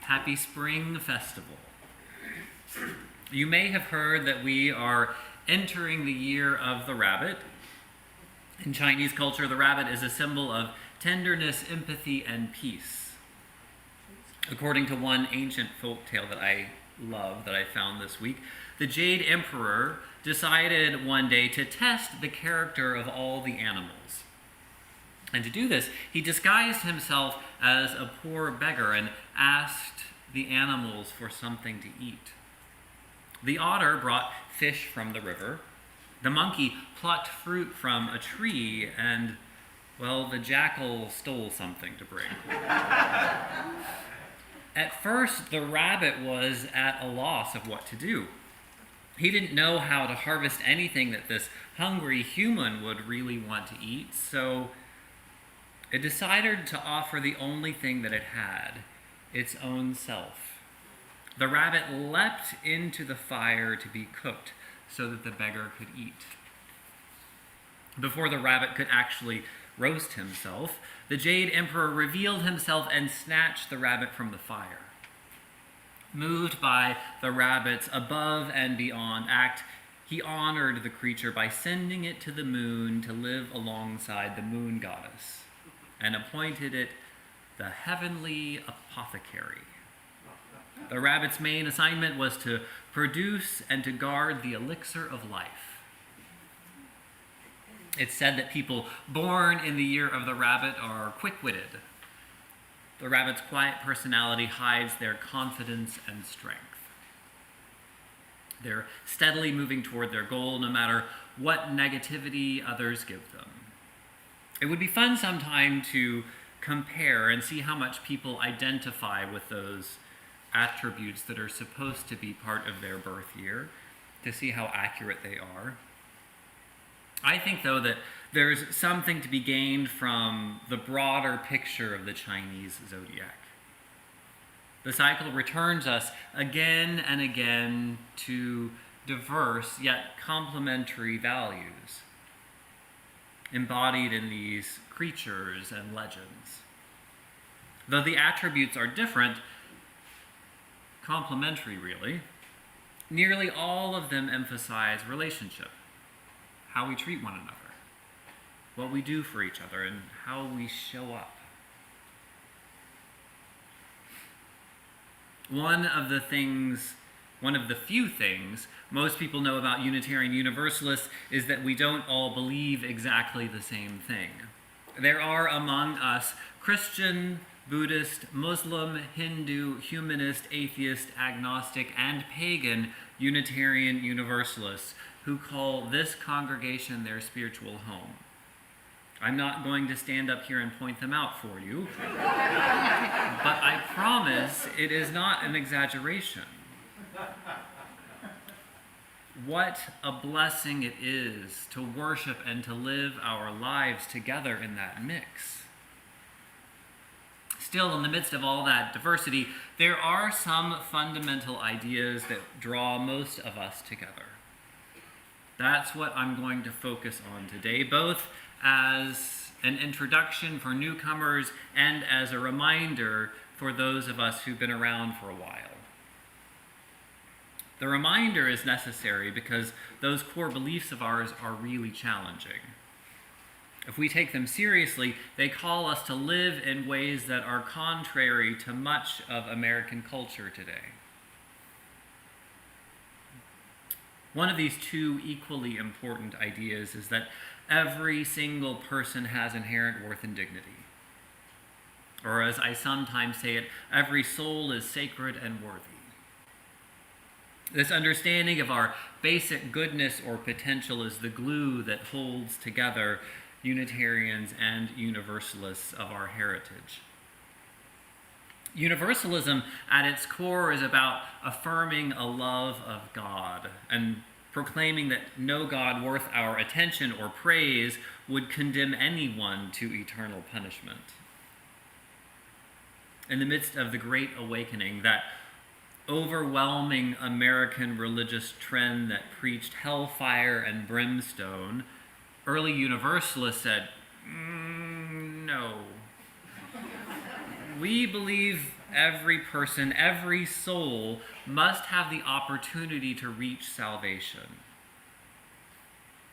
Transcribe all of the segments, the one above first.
Happy Spring Festival. You may have heard that we are entering the year of the rabbit. In Chinese culture, the rabbit is a symbol of tenderness, empathy, and peace. According to one ancient folk tale that I love, that I found this week, the Jade Emperor decided one day to test the character of all the animals. And to do this, he disguised himself as a poor beggar and asked the animals for something to eat. The otter brought fish from the river. The monkey plucked fruit from a tree, and, well, the jackal stole something to bring. At first, the rabbit was at a loss of what to do. He didn't know how to harvest anything that this hungry human would really want to eat, so it decided to offer the only thing that it had, its own self. The rabbit leapt into the fire to be cooked so that the beggar could eat. Before the rabbit could actually roast himself, the Jade Emperor revealed himself and snatched the rabbit from the fire. Moved by the rabbit's above and beyond act, he honored the creature by sending it to the moon to live alongside the moon goddess, and appointed it the heavenly apothecary. The rabbit's main assignment was to produce and to guard the elixir of life. It's said that people born in the year of the rabbit are quick-witted. The rabbit's quiet personality hides their confidence and strength. They're steadily moving toward their goal no matter what negativity others give them. It would be fun sometime to compare and see how much people identify with those attributes that are supposed to be part of their birth year, to see how accurate they are. I think, though, that there's something to be gained from the broader picture of the Chinese zodiac. The cycle returns us again and again to diverse yet complementary values embodied in these creatures and legends. Though the attributes are different, complementary really, nearly all of them emphasize relationship, how we treat one another, what we do for each other, and how we show up. One of the few things most people know about Unitarian Universalists is that we don't all believe exactly the same thing. There are among us Christian, Buddhist, Muslim, Hindu, humanist, atheist, agnostic, and pagan Unitarian Universalists who call this congregation their spiritual home. I'm not going to stand up here and point them out for you, but I promise it is not an exaggeration. What a blessing it is to worship and to live our lives together in that mix. Still, in the midst of all that diversity, there are some fundamental ideas that draw most of us together. That's what I'm going to focus on today, both as an introduction for newcomers and as a reminder for those of us who've been around for a while. The reminder is necessary because those core beliefs of ours are really challenging. If we take them seriously, they call us to live in ways that are contrary to much of American culture today. One of these two equally important ideas is that every single person has inherent worth and dignity. Or as I sometimes say it, every soul is sacred and worthy. This understanding of our basic goodness or potential is the glue that holds together Unitarians and Universalists of our heritage. Universalism at its core is about affirming a love of God and proclaiming that no God worth our attention or praise would condemn anyone to eternal punishment. In the midst of the Great Awakening, that overwhelming American religious trend that preached hellfire and brimstone, early Universalists said, no. We believe every person, every soul must have the opportunity to reach salvation.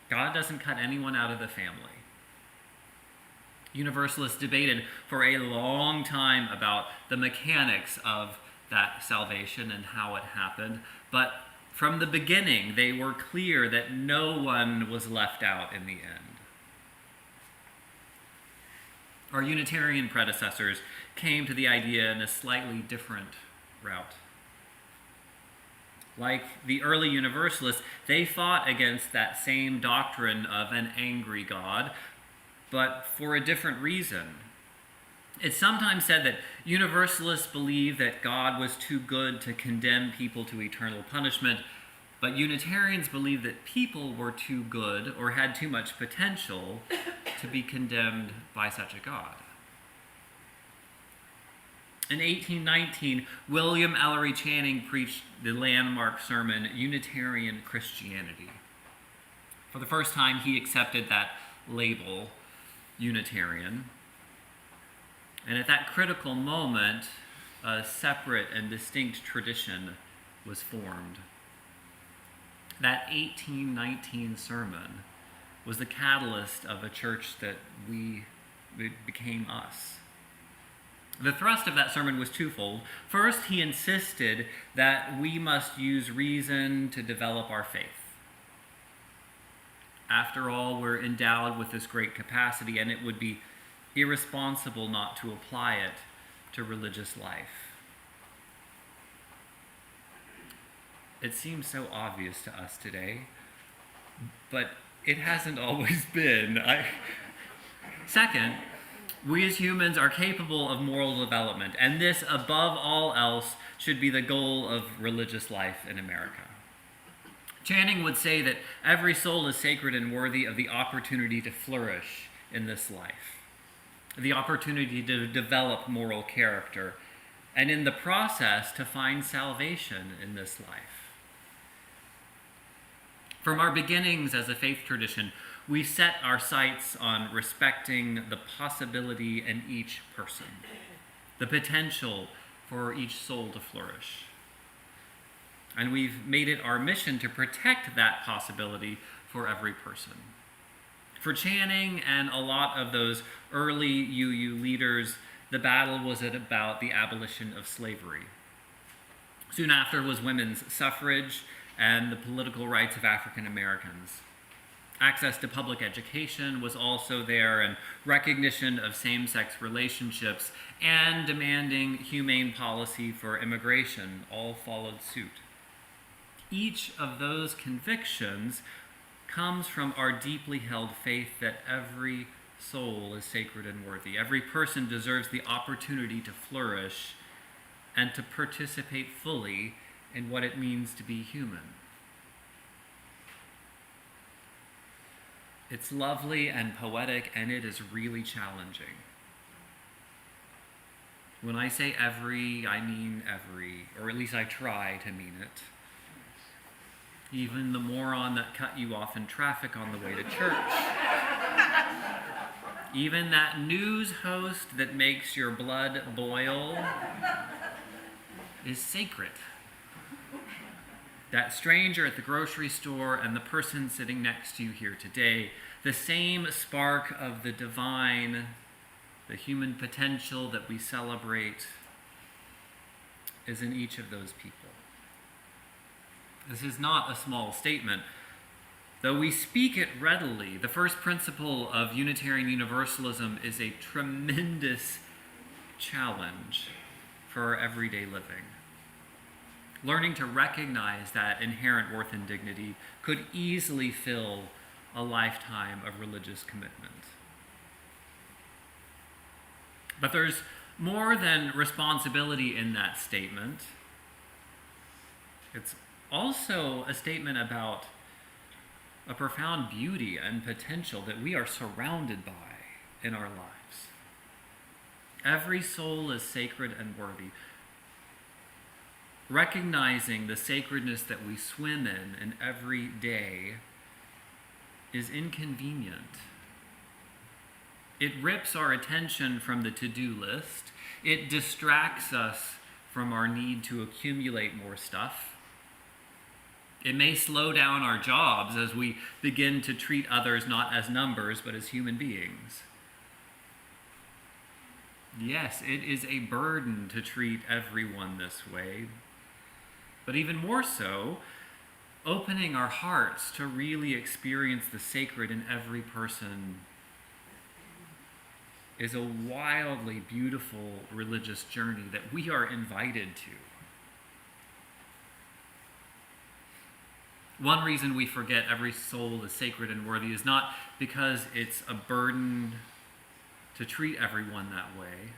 God doesn't cut anyone out of the family. Universalists debated for a long time about the mechanics of that salvation and how it happened, but from the beginning they were clear that no one was left out in the end. Our Unitarian predecessors came to the idea in a slightly different route. Like the early Universalists, they fought against that same doctrine of an angry God, but for a different reason. It's sometimes said that Universalists believe that God was too good to condemn people to eternal punishment, but Unitarians believe that people were too good or had too much potential to be condemned by such a God. In 1819, William Ellery Channing preached the landmark sermon, Unitarian Christianity. For the first time, he accepted that label, Unitarian. And at that critical moment, a separate and distinct tradition was formed. That 1819 sermon was the catalyst of a church that became us. The thrust of that sermon was twofold. First, he insisted that we must use reason to develop our faith. After all, we're endowed with this great capacity, and it would be irresponsible not to apply it to religious life. It seems so obvious to us today, but it hasn't always been. Second, we as humans are capable of moral development, and this, above all else, should be the goal of religious life in America. Channing would say that every soul is sacred and worthy of the opportunity to flourish in this life, the opportunity to develop moral character, and in the process to find salvation in this life. From our beginnings as a faith tradition, we set our sights on respecting the possibility in each person, the potential for each soul to flourish. And we've made it our mission to protect that possibility for every person. For Channing and a lot of those early UU leaders, the battle was about the abolition of slavery. Soon after was women's suffrage and the political rights of African Americans. Access to public education was also there, and recognition of same-sex relationships and demanding humane policy for immigration all followed suit. Each of those convictions comes from our deeply held faith that every soul is sacred and worthy. Every person deserves the opportunity to flourish and to participate fully in what it means to be human. It's lovely and poetic, and it is really challenging. When I say every, I mean every, or at least I try to mean it. Even the moron that cut you off in traffic on the way to church. Even that news host that makes your blood boil is sacred. That stranger at the grocery store and the person sitting next to you here today, the same spark of the divine, the human potential that we celebrate, is in each of those people. This is not a small statement. Though we speak it readily, the first principle of Unitarian Universalism is a tremendous challenge for our everyday living. Learning to recognize that inherent worth and dignity could easily fill a lifetime of religious commitment. But there's more than responsibility in that statement. It's also a statement about a profound beauty and potential that we are surrounded by in our lives. Every soul is sacred and worthy. Recognizing the sacredness that we swim in every day is inconvenient. It rips our attention from the to-do list. It distracts us from our need to accumulate more stuff. It may slow down our jobs as we begin to treat others not as numbers, but as human beings. Yes, it is a burden to treat everyone this way, but even more so, opening our hearts to really experience the sacred in every person is a wildly beautiful religious journey that we are invited to. One reason we forget every soul is sacred and worthy is not because it's a burden to treat everyone that way.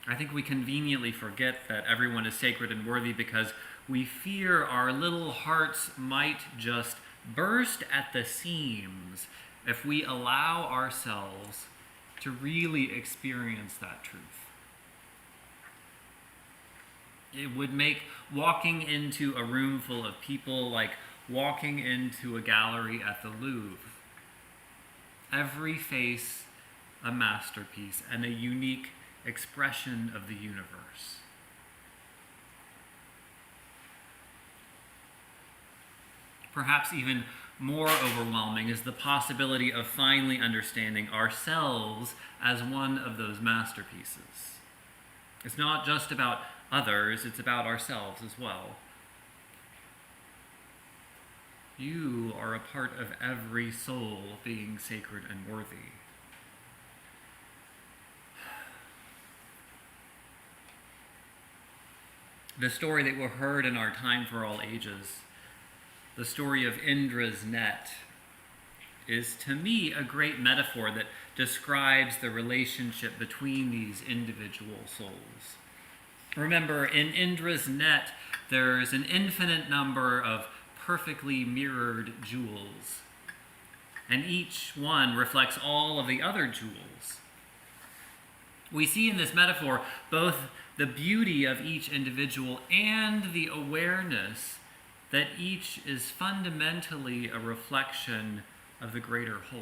I think we conveniently forget that everyone is sacred and worthy because we fear our little hearts might just burst at the seams if we allow ourselves to really experience that truth. It would make walking into a room full of people like walking into a gallery at the Louvre. Every face a masterpiece and a unique expression of the universe. Perhaps even more overwhelming is the possibility of finally understanding ourselves as one of those masterpieces. It's not just about others, it's about ourselves as well. You are a part of every soul being sacred and worthy. The story that we heard in our Time for All Ages, the story of Indra's net, is to me a great metaphor that describes the relationship between these individual souls. Remember, in Indra's net, there's an infinite number of perfectly mirrored jewels, and each one reflects all of the other jewels. We see in this metaphor both the beauty of each individual and the awareness that each is fundamentally a reflection of the greater whole.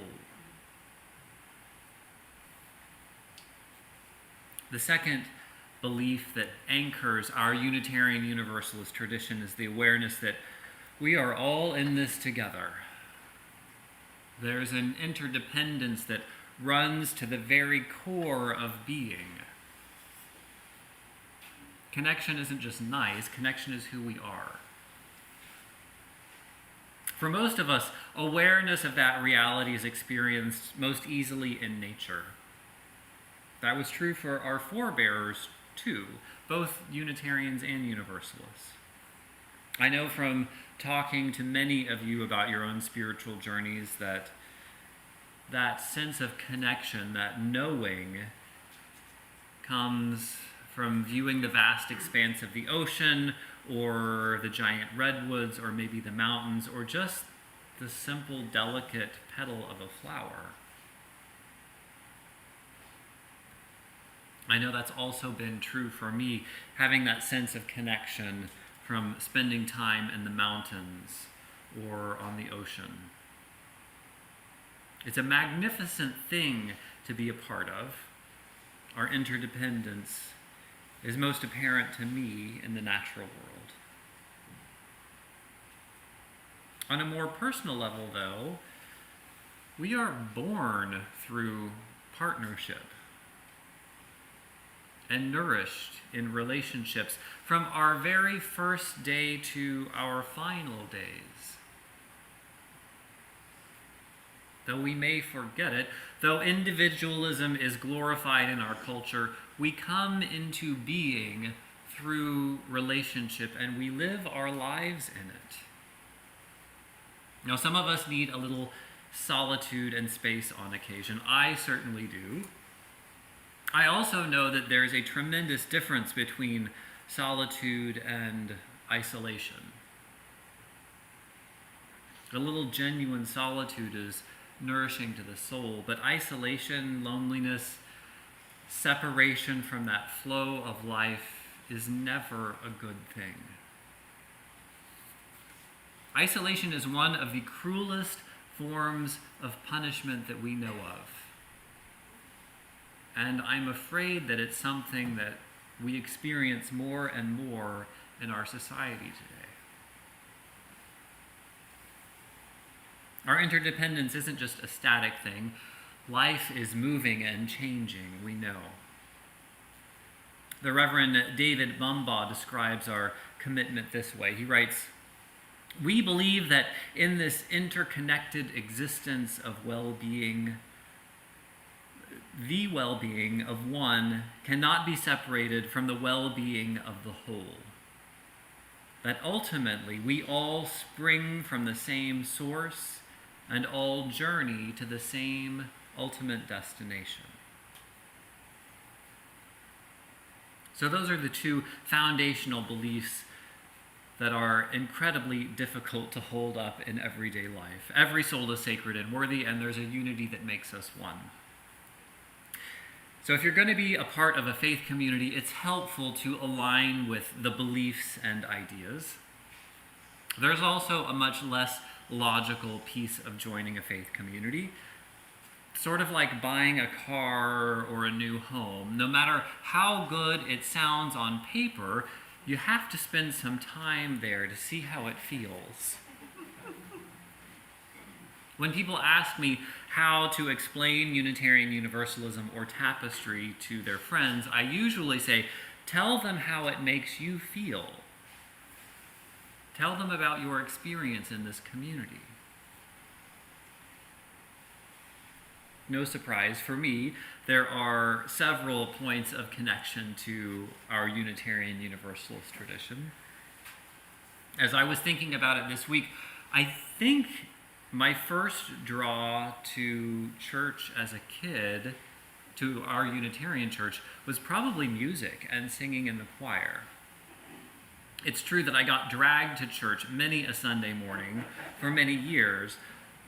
The second belief that anchors our Unitarian Universalist tradition is the awareness that we are all in this together. There's an interdependence that runs to the very core of being. Connection isn't just nice, connection is who we are. For most of us, awareness of that reality is experienced most easily in nature. That was true for our forebears too, both Unitarians and Universalists. I know from talking to many of you about your own spiritual journeys that sense of connection, that knowing, comes from viewing the vast expanse of the ocean, or the giant redwoods, or maybe the mountains, or just the simple, delicate petal of a flower. I know that's also been true for me, having that sense of connection from spending time in the mountains or on the ocean. It's a magnificent thing to be a part of. Our interdependence is most apparent to me in the natural world. On a more personal level, though, we are born through partnership and nourished in relationships from our very first day to our final days. Though we may forget it, though individualism is glorified in our culture, we come into being through relationship and we live our lives in it. Now, some of us need a little solitude and space on occasion. I certainly do. I also know that there's a tremendous difference between solitude and isolation. A little genuine solitude is nourishing to the soul, but isolation, loneliness, separation from that flow of life is never a good thing. Isolation is one of the cruelest forms of punishment that we know of. And I'm afraid that it's something that we experience more and more in our society today. Our interdependence isn't just a static thing. Life is moving and changing, we know. The Reverend David Mumbaugh describes our commitment this way. He writes, "We believe that in this interconnected existence of well-being, the well-being of one cannot be separated from the well-being of the whole. That ultimately we all spring from the same source and all journey to the same ultimate destination." So those are the two foundational beliefs that are incredibly difficult to hold up in everyday life. Every soul is sacred and worthy, and there's a unity that makes us one. So if you're going to be a part of a faith community, it's helpful to align with the beliefs and ideas. There's also a much less logical piece of joining a faith community. Sort of like buying a car or a new home. No matter how good it sounds on paper, you have to spend some time there to see how it feels. When people ask me how to explain Unitarian Universalism or Tapestry to their friends, I usually say, tell them how it makes you feel. Tell them about your experience in this community. No surprise, for me, there are several points of connection to our Unitarian Universalist tradition. As I was thinking about it this week, I think my first draw to church as a kid, to our Unitarian church, was probably music and singing in the choir. It's true that I got dragged to church many a Sunday morning for many years,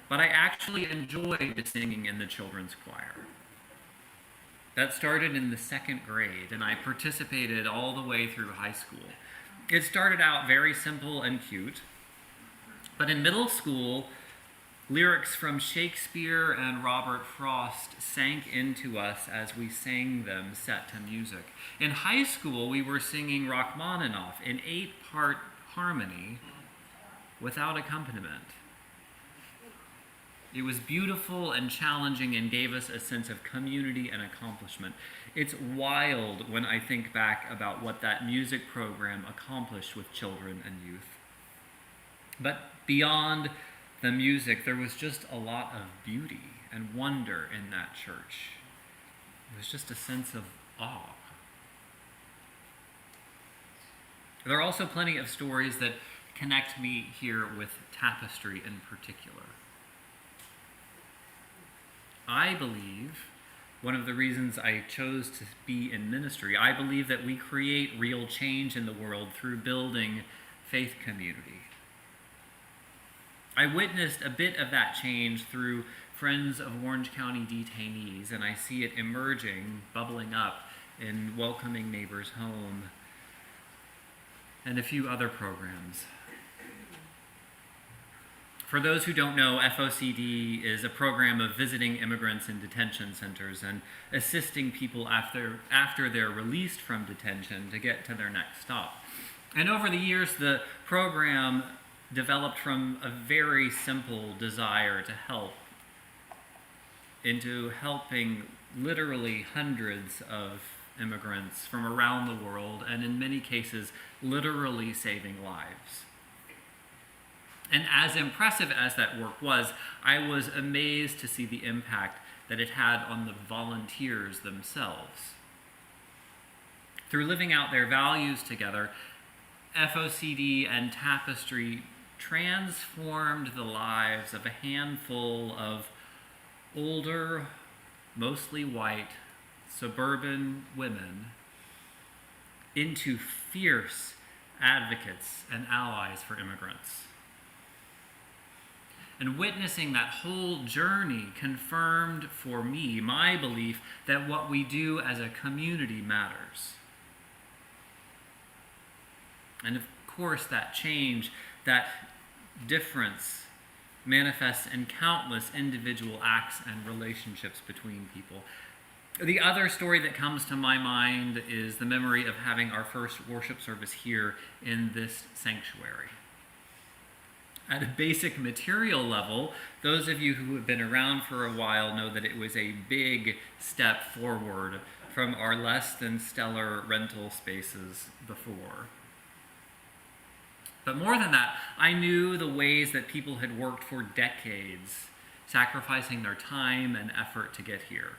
but I actually enjoyed singing in the children's choir. That started in the second grade, and I participated all the way through high school. It started out very simple and cute, but in middle school, lyrics from Shakespeare and Robert Frost sank into us as we sang them set to music. In high school, we were singing Rachmaninoff in 8-part harmony without accompaniment. It was beautiful and challenging and gave us a sense of community and accomplishment. It's wild when I think back about what that music program accomplished with children and youth. But beyond the music, there was just a lot of beauty and wonder in that church. It was just a sense of awe. There are also plenty of stories that connect me here with Tapestry in particular. I believe, one of the reasons I chose to be in ministry, I believe that we create real change in the world through building faith community. I witnessed a bit of that change through Friends of Orange County detainees, and I see it emerging, bubbling up in Welcoming Neighbors Home and a few other programs. For those who don't know, FOCD is a program of visiting immigrants in detention centers and assisting people after they're released from detention to get to their next stop. And over the years, the program developed from a very simple desire to help into helping literally hundreds of immigrants from around the world, and in many cases, literally saving lives. And as impressive as that work was, I was amazed to see the impact that it had on the volunteers themselves. Through living out their values together, FOCD and Tapestry transformed the lives of a handful of older, mostly white, suburban women into fierce advocates and allies for immigrants. And witnessing that whole journey confirmed for me my belief that what we do as a community matters. And of course, that change, that difference manifests in countless individual acts and relationships between people. The other story that comes to my mind is the memory of having our first worship service here in this sanctuary. At a basic material level, those of you who have been around for a while know that it was a big step forward from our less than stellar rental spaces before. But more than that, I knew the ways that people had worked for decades, sacrificing their time and effort to get here.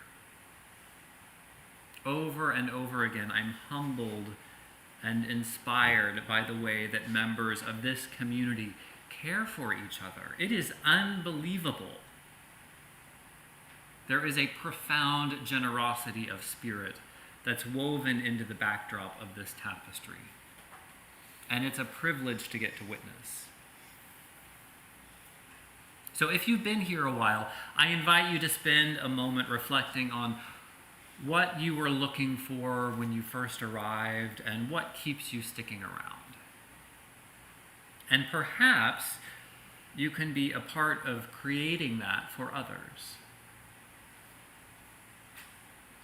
Over and over again, I'm humbled and inspired by the way that members of this community care for each other. It is unbelievable. There is a profound generosity of spirit that's woven into the backdrop of this tapestry. And it's a privilege to get to witness. So if you've been here a while, I invite you to spend a moment reflecting on what you were looking for when you first arrived and what keeps you sticking around. And perhaps you can be a part of creating that for others.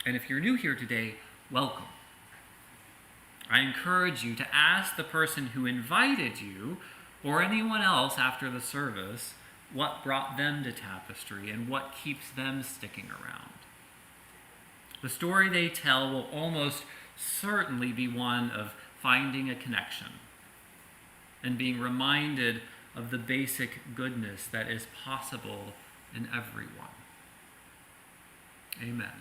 And if you're new here today, welcome. I encourage you to ask the person who invited you or anyone else after the service what brought them to Tapestry and what keeps them sticking around. The story they tell will almost certainly be one of finding a connection and being reminded of the basic goodness that is possible in everyone. Amen.